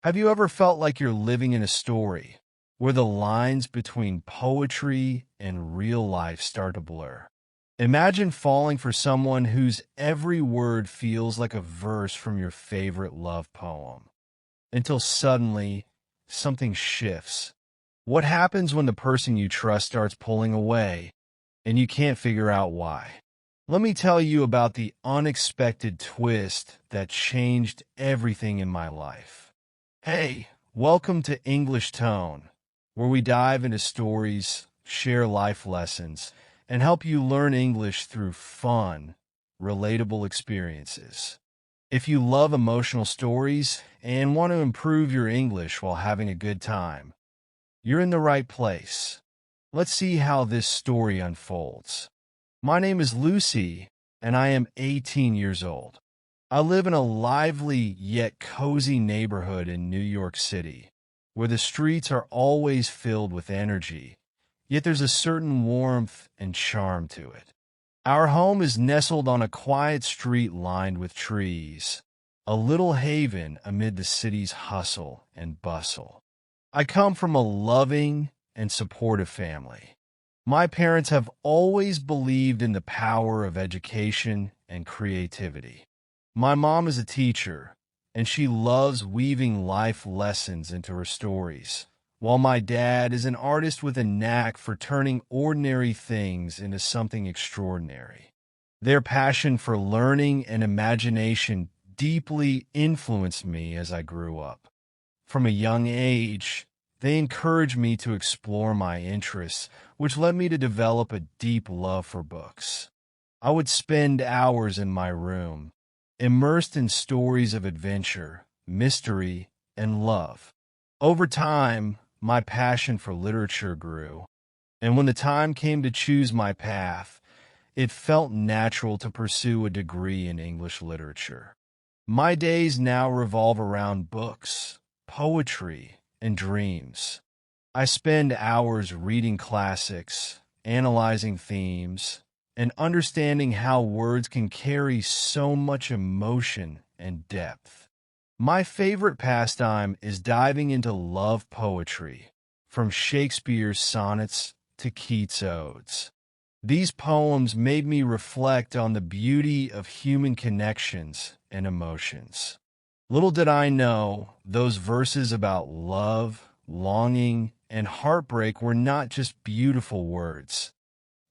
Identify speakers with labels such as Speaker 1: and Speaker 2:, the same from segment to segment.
Speaker 1: Have you ever felt like you're living in a story where the lines between poetry and real life start to blur? Imagine falling for someone whose every word feels like a verse from your favorite love poem, until suddenly something shifts. What happens when the person you trust starts pulling away and you can't figure out why? Let me tell you about the unexpected twist that changed everything in my life. Hey, welcome to English Tone, where we dive into stories, share life lessons, and help you learn English through fun, relatable experiences. If you love emotional stories and want to improve your English while having a good time, you're in the right place. Let's see how this story unfolds. My name is Lucy, and I am 18 years old. I live in a lively yet cozy neighborhood in New York City, where the streets are always filled with energy, yet there's a certain warmth and charm to it. Our home is nestled on a quiet street lined with trees, a little haven amid the city's hustle and bustle. I come from a loving and supportive family. My parents have always believed in the power of education and creativity. My mom is a teacher, and she loves weaving life lessons into her stories, while my dad is an artist with a knack for turning ordinary things into something extraordinary. Their passion for learning and imagination deeply influenced me as I grew up. From a young age, they encouraged me to explore my interests, which led me to develop a deep love for books. I would spend hours in my room, immersed in stories of adventure, mystery, and love. Over time, my passion for literature grew, and when the time came to choose my path, it felt natural to pursue a degree in English literature. My days now revolve around books, poetry, and dreams. I spend hours reading classics, analyzing themes, and understanding how words can carry so much emotion and depth. My favorite pastime is diving into love poetry, from Shakespeare's sonnets to Keats' odes. These poems made me reflect on the beauty of human connections and emotions. Little did I know, those verses about love, longing, and heartbreak were not just beautiful words.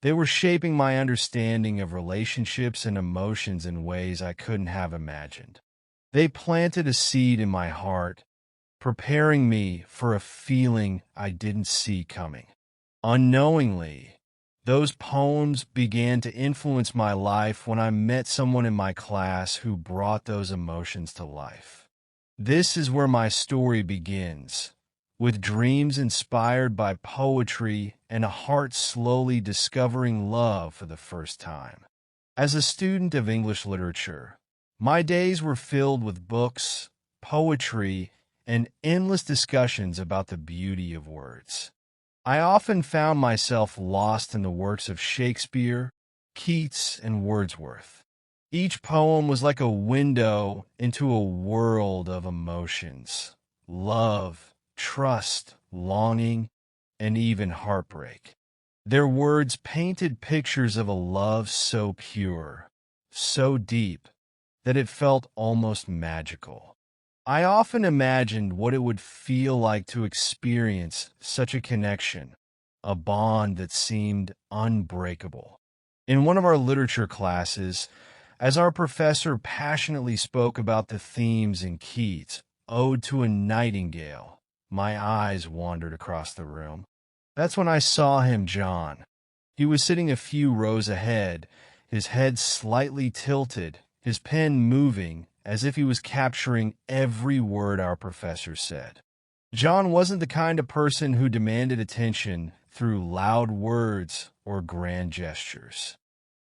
Speaker 1: They were shaping my understanding of relationships and emotions in ways I couldn't have imagined. They planted a seed in my heart, preparing me for a feeling I didn't see coming. Unknowingly, those poems began to influence my life when I met someone in my class who brought those emotions to life. This is where my story begins, with dreams inspired by poetry and a heart slowly discovering love for the first time. As a student of English literature, my days were filled with books, poetry, and endless discussions about the beauty of words. I often found myself lost in the works of Shakespeare, Keats, and Wordsworth. Each poem was like a window into a world of emotions, love, trust, longing, and even heartbreak. Their words painted pictures of a love so pure, so deep, that it felt almost magical. I often imagined what it would feel like to experience such a connection, a bond that seemed unbreakable. In one of our literature classes, as our professor passionately spoke about the themes in Keats' Ode to a Nightingale, my eyes wandered across the room. That's when I saw him, John. He was sitting a few rows ahead, his head slightly tilted, his pen moving as if he was capturing every word our professor said. John wasn't the kind of person who demanded attention through loud words or grand gestures.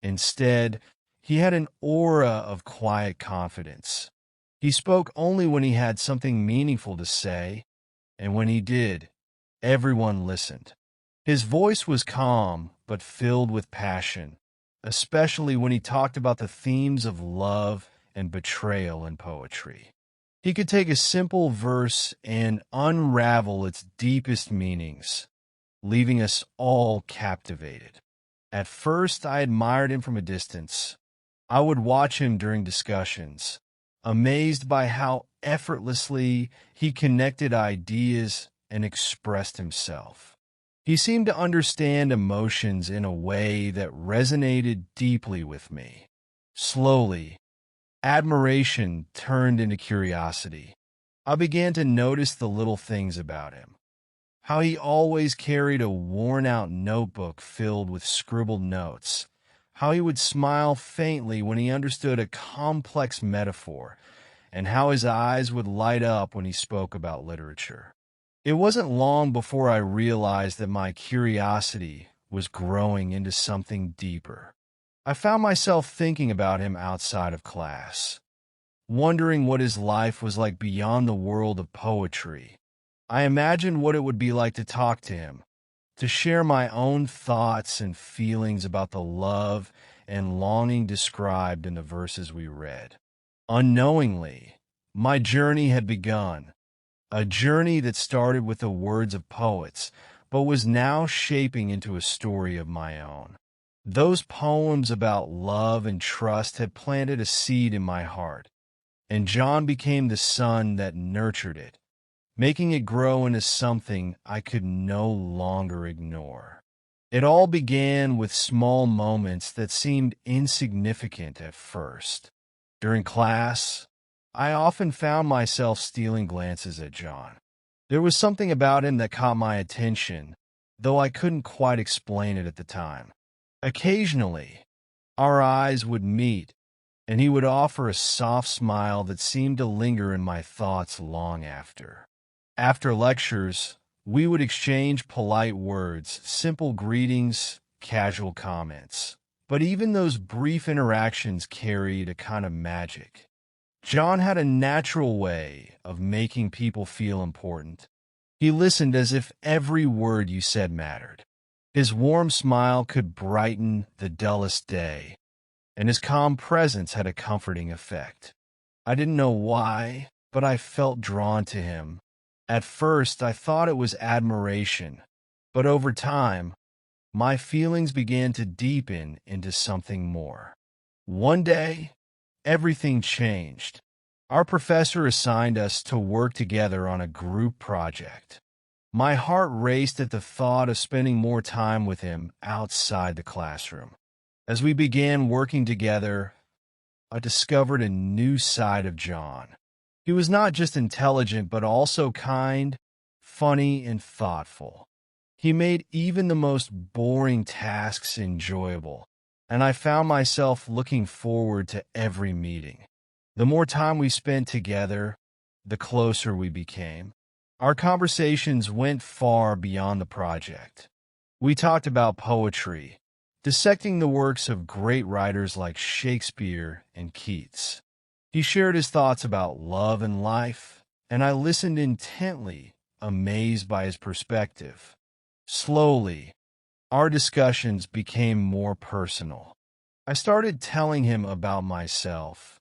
Speaker 1: Instead, he had an aura of quiet confidence. He spoke only when he had something meaningful to say, and when he did, everyone listened. His voice was calm but filled with passion, especially when he talked about the themes of love and betrayal in poetry. He could take a simple verse and unravel its deepest meanings, leaving us all captivated. At first, I admired him from a distance. I would watch him during discussions, amazed by how effortlessly he connected ideas and expressed himself. He seemed to understand emotions in a way that resonated deeply with me. Slowly, admiration turned into curiosity. I began to notice the little things about him. How he always carried a worn-out notebook filled with scribbled notes. How he would smile faintly when he understood a complex metaphor, and how his eyes would light up when he spoke about literature. It wasn't long before I realized that my curiosity was growing into something deeper. I found myself thinking about him outside of class, wondering what his life was like beyond the world of poetry. I imagined what it would be like to talk to him, to share my own thoughts and feelings about the love and longing described in the verses we read. Unknowingly, my journey had begun, a journey that started with the words of poets, but was now shaping into a story of my own. Those poems about love and trust had planted a seed in my heart, and John became the son that nurtured it, making it grow into something I could no longer ignore. It all began with small moments that seemed insignificant at first. During class, I often found myself stealing glances at John. There was something about him that caught my attention, though I couldn't quite explain it at the time. Occasionally, our eyes would meet, and he would offer a soft smile that seemed to linger in my thoughts long after. After lectures, we would exchange polite words, simple greetings, casual comments. But even those brief interactions carried a kind of magic. John had a natural way of making people feel important. He listened as if every word you said mattered. His warm smile could brighten the dullest day, and his calm presence had a comforting effect. I didn't know why, but I felt drawn to him. At first, I thought it was admiration, but over time, my feelings began to deepen into something more. One day, everything changed. Our professor assigned us to work together on a group project. My heart raced at the thought of spending more time with him outside the classroom. As we began working together, I discovered a new side of John. He was not just intelligent, but also kind, funny, and thoughtful. He made even the most boring tasks enjoyable, and I found myself looking forward to every meeting. The more time we spent together, the closer we became. Our conversations went far beyond the project. We talked about poetry, dissecting the works of great writers like Shakespeare and Keats. He shared his thoughts about love and life, and I listened intently, amazed by his perspective. Slowly, our discussions became more personal. I started telling him about myself,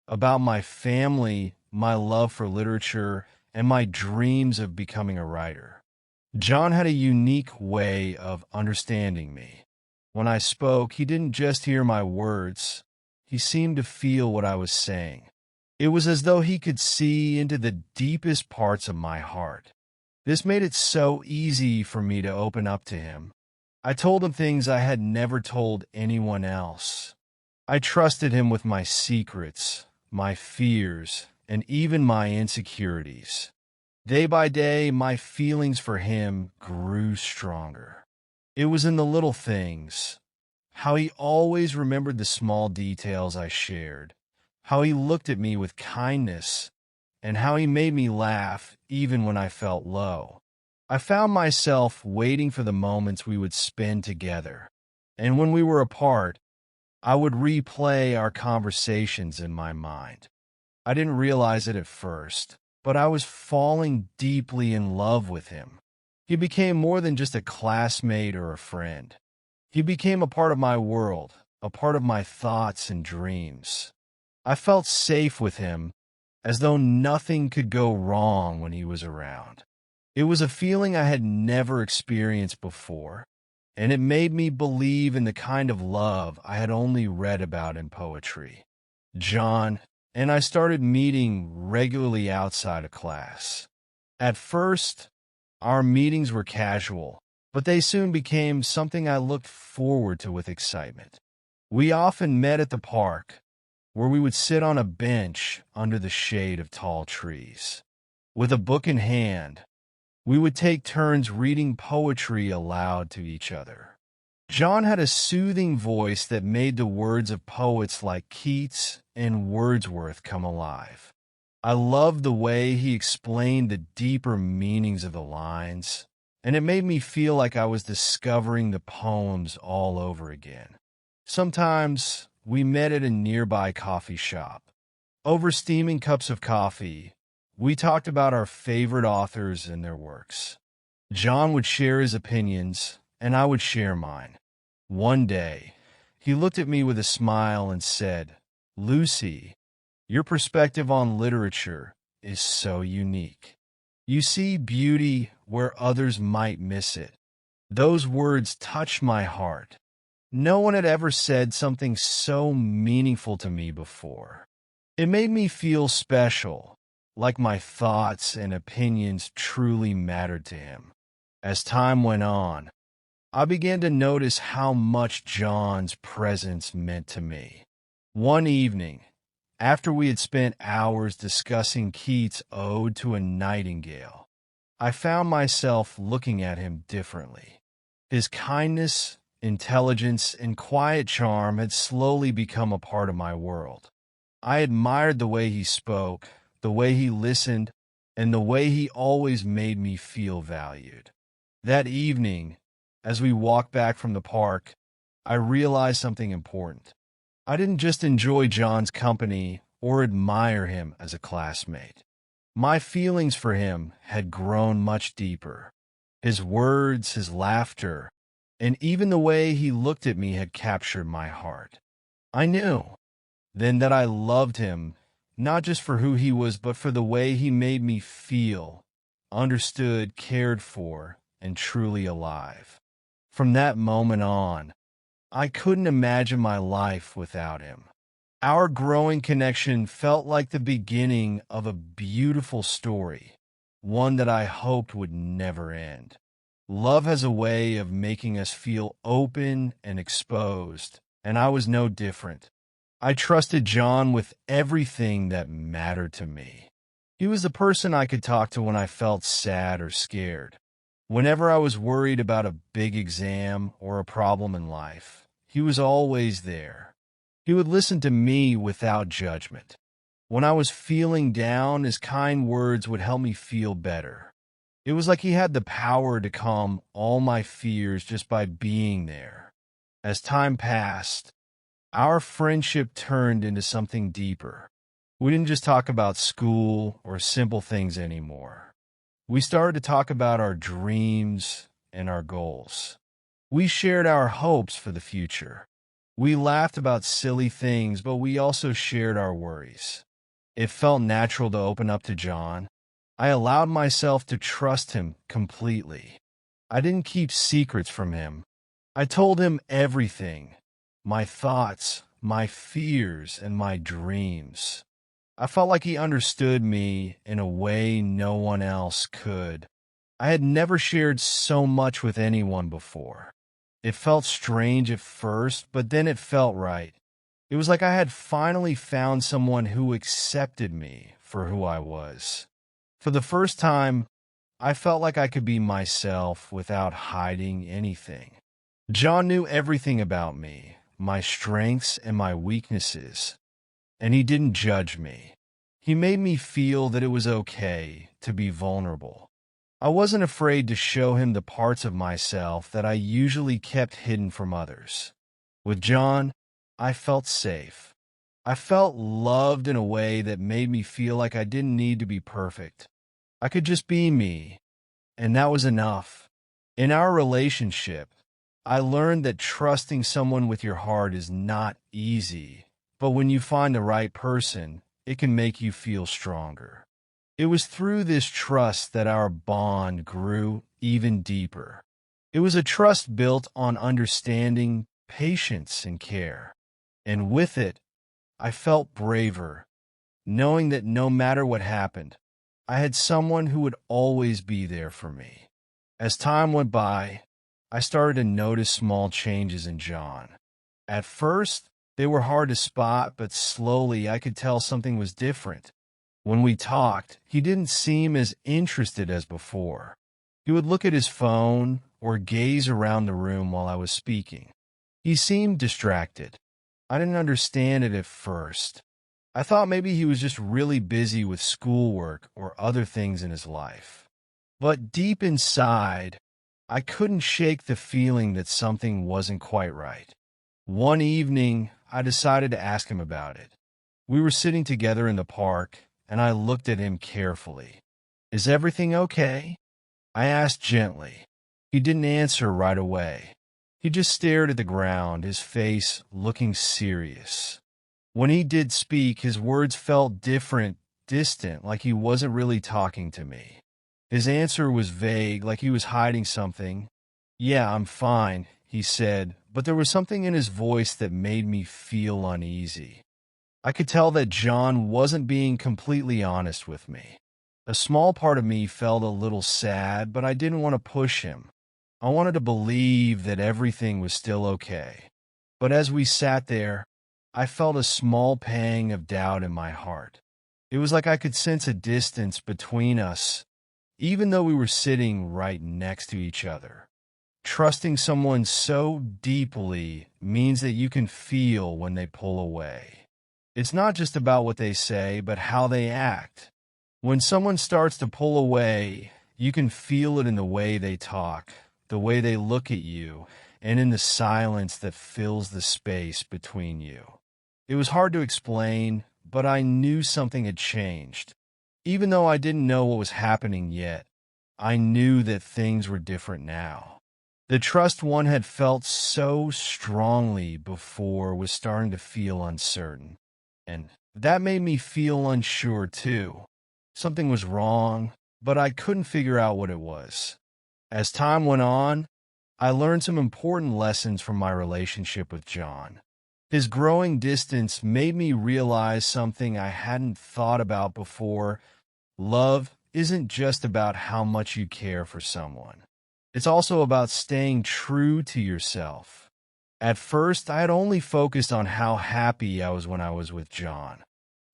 Speaker 1: about my family, my love for literature, and my dreams of becoming a writer. John had a unique way of understanding me. When I spoke, he didn't just hear my words, he seemed to feel what I was saying. It was as though he could see into the deepest parts of my heart. This made it so easy for me to open up to him. I told him things I had never told anyone else. I trusted him with my secrets, my fears, and even my insecurities. Day by day, my feelings for him grew stronger. It was in the little things, how he always remembered the small details I shared, how he looked at me with kindness, and how he made me laugh even when I felt low. I found myself waiting for the moments we would spend together, and when we were apart, I would replay our conversations in my mind. I didn't realize it at first, but I was falling deeply in love with him. He became more than just a classmate or a friend. He became a part of my world, a part of my thoughts and dreams. I felt safe with him as though nothing could go wrong when he was around. It was a feeling I had never experienced before, and it made me believe in the kind of love I had only read about in poetry. John and I started meeting regularly outside of class. At first, our meetings were casual, but they soon became something I looked forward to with excitement. We often met at the park, where we would sit on a bench under the shade of tall trees. With a book in hand, we would take turns reading poetry aloud to each other. John had a soothing voice that made the words of poets like Keats and Wordsworth come alive. I loved the way he explained the deeper meanings of the lines, and it made me feel like I was discovering the poems all over again. Sometimes we met at a nearby coffee shop. Over steaming cups of coffee, we talked about our favorite authors and their works. John would share his opinions, and I would share mine. One day, he looked at me with a smile and said, "Lucy, your perspective on literature is so unique. You see beauty where others might miss it." Those words touched my heart. No one had ever said something so meaningful to me before. It made me feel special, like my thoughts and opinions truly mattered to him. As time went on, I began to notice how much John's presence meant to me. One evening, after we had spent hours discussing Keats' Ode to a Nightingale, I found myself looking at him differently. His kindness, intelligence, and quiet charm had slowly become a part of my world. I admired the way he spoke, the way he listened, and the way he always made me feel valued. That evening, as we walked back from the park, I realized something important. I didn't just enjoy John's company or admire him as a classmate. My feelings for him had grown much deeper. His words, his laughter, and even the way he looked at me had captured my heart. I knew then that I loved him, not just for who he was, but for the way he made me feel, understood, cared for, and truly alive. From that moment on, I couldn't imagine my life without him. Our growing connection felt like the beginning of a beautiful story, one that I hoped would never end. Love has a way of making us feel open and exposed, and I was no different. I trusted John with everything that mattered to me. He was the person I could talk to when I felt sad or scared. Whenever I was worried about a big exam or a problem in life, he was always there. He would listen to me without judgment. When I was feeling down, his kind words would help me feel better. It was like he had the power to calm all my fears just by being there. As time passed, our friendship turned into something deeper. We didn't just talk about school or simple things anymore. We started to talk about our dreams and our goals. We shared our hopes for the future. We laughed about silly things, but we also shared our worries. It felt natural to open up to John. I allowed myself to trust him completely. I didn't keep secrets from him. I told him everything, my thoughts, my fears, and my dreams. I felt like he understood me in a way no one else could. I had never shared so much with anyone before. It felt strange at first, but then it felt right. It was like I had finally found someone who accepted me for who I was. For the first time, I felt like I could be myself without hiding anything. John knew everything about me, my strengths and my weaknesses, and he didn't judge me. He made me feel that it was okay to be vulnerable. I wasn't afraid to show him the parts of myself that I usually kept hidden from others. With John, I felt safe. I felt loved in a way that made me feel like I didn't need to be perfect. I could just be me, and that was enough. In our relationship, I learned that trusting someone with your heart is not easy, but when you find the right person, it can make you feel stronger. It was through this trust that our bond grew even deeper. It was a trust built on understanding, patience, and care. And with it, I felt braver, knowing that no matter what happened, I had someone who would always be there for me. As time went by, I started to notice small changes in John. At first, they were hard to spot, but slowly I could tell something was different. When we talked, he didn't seem as interested as before. He would look at his phone or gaze around the room while I was speaking. He seemed distracted. I didn't understand it at first. I thought maybe he was just really busy with schoolwork or other things in his life. But deep inside, I couldn't shake the feeling that something wasn't quite right. One evening, I decided to ask him about it. We were sitting together in the park, and I looked at him carefully. "Is everything okay?" I asked gently. He didn't answer right away. He just stared at the ground, his face looking serious. When he did speak, his words felt different, distant, like he wasn't really talking to me. His answer was vague, like he was hiding something. "Yeah, I'm fine," he said, but there was something in his voice that made me feel uneasy. I could tell that John wasn't being completely honest with me. A small part of me felt a little sad, but I didn't want to push him. I wanted to believe that everything was still okay. But as we sat there, I felt a small pang of doubt in my heart. It was like I could sense a distance between us, even though we were sitting right next to each other. Trusting someone so deeply means that you can feel when they pull away. It's not just about what they say, but how they act. When someone starts to pull away, you can feel it in the way they talk, the way they look at you, and in the silence that fills the space between you. It was hard to explain, but I knew something had changed. Even though I didn't know what was happening yet, I knew that things were different now. The trust one had felt so strongly before was starting to feel uncertain. And that made me feel unsure too. Something was wrong, but I couldn't figure out what it was. As time went on, I learned some important lessons from my relationship with John. His growing distance made me realize something I hadn't thought about before. Love isn't just about how much you care for someone. It's also about staying true to yourself. At first, I had only focused on how happy I was when I was with John.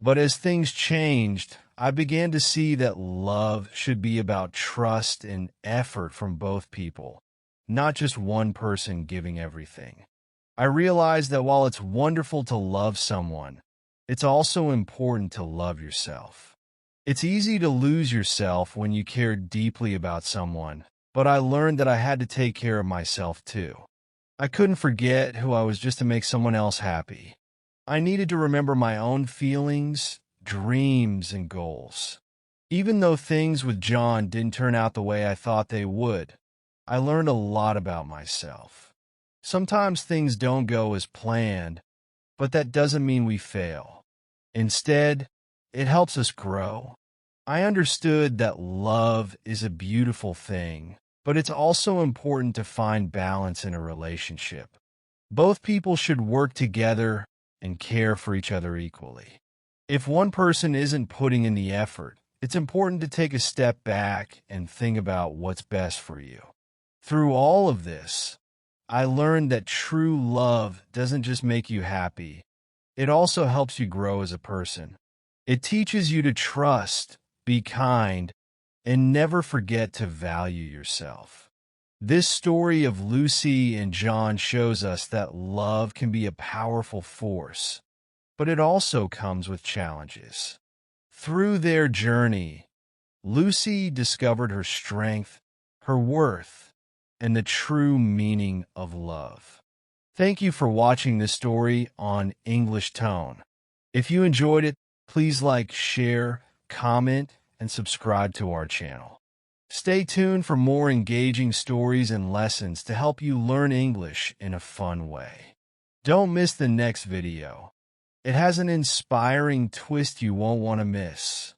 Speaker 1: But as things changed, I began to see that love should be about trust and effort from both people, not just one person giving everything. I realized that while it's wonderful to love someone, it's also important to love yourself. It's easy to lose yourself when you care deeply about someone, but I learned that I had to take care of myself too. I couldn't forget who I was just to make someone else happy. I needed to remember my own feelings, dreams, and goals. Even though things with John didn't turn out the way I thought they would, I learned a lot about myself. Sometimes things don't go as planned, but that doesn't mean we fail. Instead, it helps us grow. I understood that love is a beautiful thing, but it's also important to find balance in a relationship. Both people should work together and care for each other equally. If one person isn't putting in the effort, it's important to take a step back and think about what's best for you. Through all of this, I learned that true love doesn't just make you happy, it also helps you grow as a person. It teaches you to trust, be kind, and never forget to value yourself. This story of Lucy and John shows us that love can be a powerful force, but it also comes with challenges. Through their journey, Lucy discovered her strength, her worth, and the true meaning of love. Thank you for watching this story on English Tone. If you enjoyed it, please like, share, comment, and subscribe to our channel. Stay tuned for more engaging stories and lessons to help you learn English in a fun way. Don't miss the next video. It has an inspiring twist you won't want to miss.